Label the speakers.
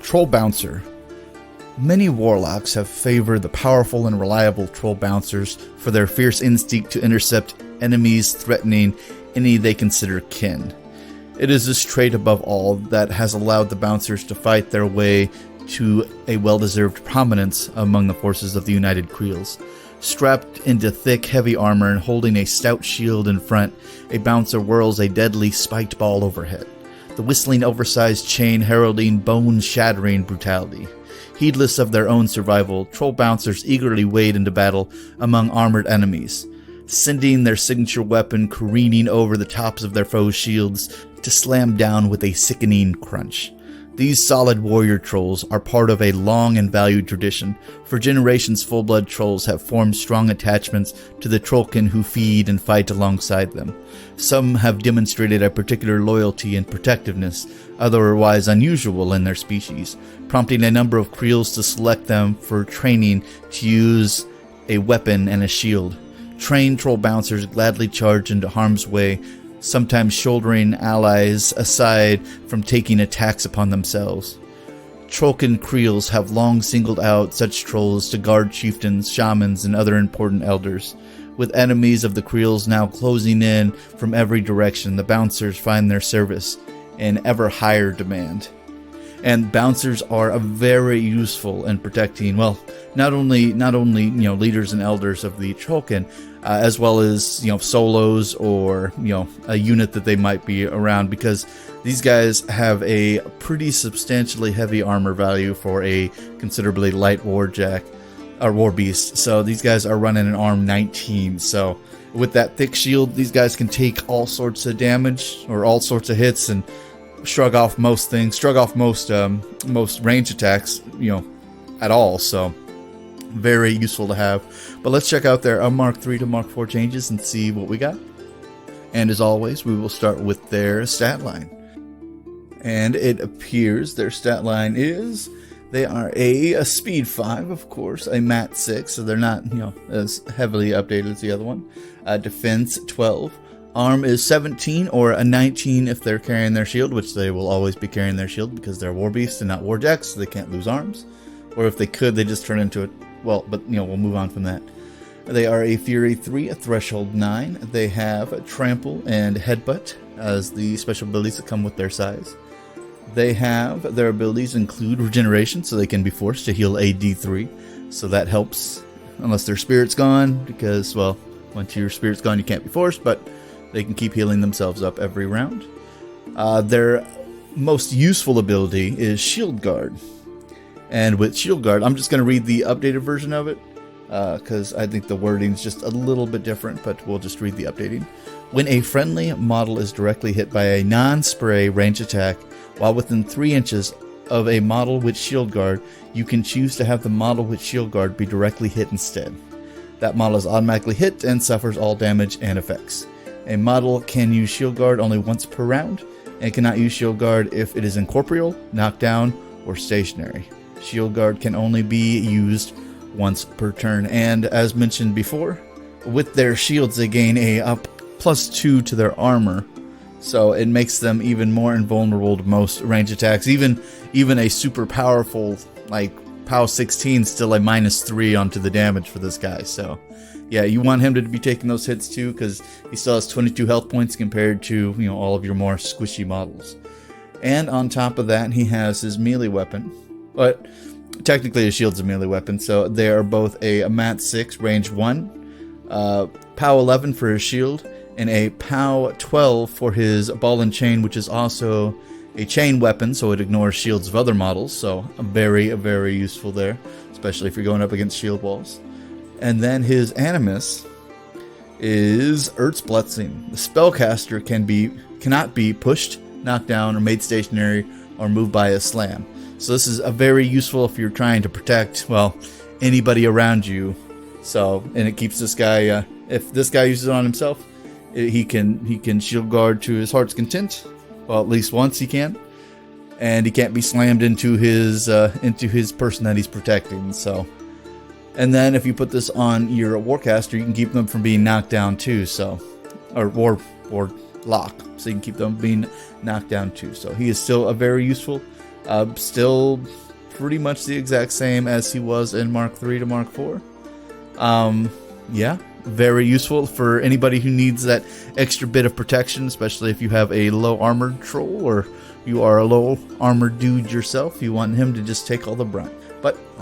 Speaker 1: Troll Bouncer. Many warlocks have favored the powerful and reliable troll bouncers for their fierce instinct to intercept enemies threatening any they consider kin. It is this trait above all that has allowed the bouncers to fight their way to a well-deserved prominence among the forces of the United Creels. Strapped into thick, heavy armor and holding a stout shield in front, a bouncer whirls a deadly spiked ball overhead, the whistling oversized chain heralding bone-shattering brutality. Heedless of their own survival, troll bouncers eagerly wade into battle among armored enemies, sending their signature weapon careening over the tops of their foes' shields to slam down with a sickening crunch. These solid warrior trolls are part of a long and valued tradition. For generations, full-blood trolls have formed strong attachments to the trollkin who feed and fight alongside them. Some have demonstrated a particular loyalty and protectiveness, otherwise unusual in their species, prompting a number of creels to select them for training to use a weapon and a shield. Trained troll bouncers gladly charge into harm's way, sometimes shouldering allies aside from taking attacks upon themselves. Trollkin creels have long singled out such trolls to guard chieftains, shamans, and other important elders. With enemies of the creels now closing in from every direction, the bouncers find their service in ever higher demand. And bouncers are a very useful in protecting, well, not only leaders and elders of the trollkin, as well as solos or a unit that they might be around, because these guys have a pretty substantially heavy armor value for a considerably light warjack or war beast. So these guys are running an arm 19. So with that thick shield, these guys can take all sorts of damage or all sorts of hits and shrug off most range attacks, at all. So very useful to have. But let's check out their Mark III to Mark IV changes and see what we got. And as always, we will start with their stat line. And it appears their stat line is they are a speed 5, of course, a mat 6, so they're not as heavily updated as the other one. Defense 12. Arm is 17 or a 19 if they're carrying their shield, which they will always be carrying their shield because they're war beasts and not warjacks, so they can't lose arms. Or if they could, they just turn into it. Well, but we'll move on from that. They are a Fury 3, a Threshold 9. They have Trample and Headbutt as the special abilities that come with their size. They have, their abilities include Regeneration, so they can be forced to heal a D3. So that helps, unless their spirit's gone, because, well, once your spirit's gone, you can't be forced, but they can keep healing themselves up every round. Their most useful ability is Shield Guard. And with Shield Guard, I'm just going to read the updated version of it, because I think the wording is just a little bit different, but we'll just read the updating. When a friendly model is directly hit by a non-spray range attack while within 3 inches of a model with Shield Guard, you can choose to have the model with Shield Guard be directly hit instead. That model is automatically hit and suffers all damage and effects. A model can use Shield Guard only once per round, and cannot use Shield Guard if it is incorporeal, knocked down, or stationary. Shield Guard can only be used once per turn, and as mentioned before, with their shields they gain a +2 to their armor, so it makes them even more invulnerable to most range attacks. Even a super powerful like POW 16 still a -3 onto the damage for this guy. So yeah, you want him to be taking those hits too, because he still has 22 health points compared to all of your more squishy models. And on top of that, he has his melee weapon, but technically his shield's a melee weapon, so they are both a mat 6 range 1, POW 11 for his shield, and a POW 12 for his ball and chain, which is also a chain weapon, so it ignores shields of other models. So very, very useful there, especially if you're going up against shield walls. And then his animus is Earth's Blessing. The spellcaster cannot be pushed, knocked down, or made stationary, or moved by a slam. So this is a very useful if you're trying to protect, well, anybody around you. So, and it keeps this guy, if this guy uses it on himself, he can shield guard to his heart's content. Well, at least once he can. And he can't be slammed into his person that he's protecting. So, and then if you put this on your warcaster, you can keep them from being knocked down too. So, or warlock, so you can keep them being knocked down too. So he is still a very useful Still pretty much the exact same as he was in Mark 3 to Mark 4. Yeah, very useful for anybody who needs that extra bit of protection, especially if you have a low armored troll or you are a low armored dude yourself. You want him to just take all the brunt. But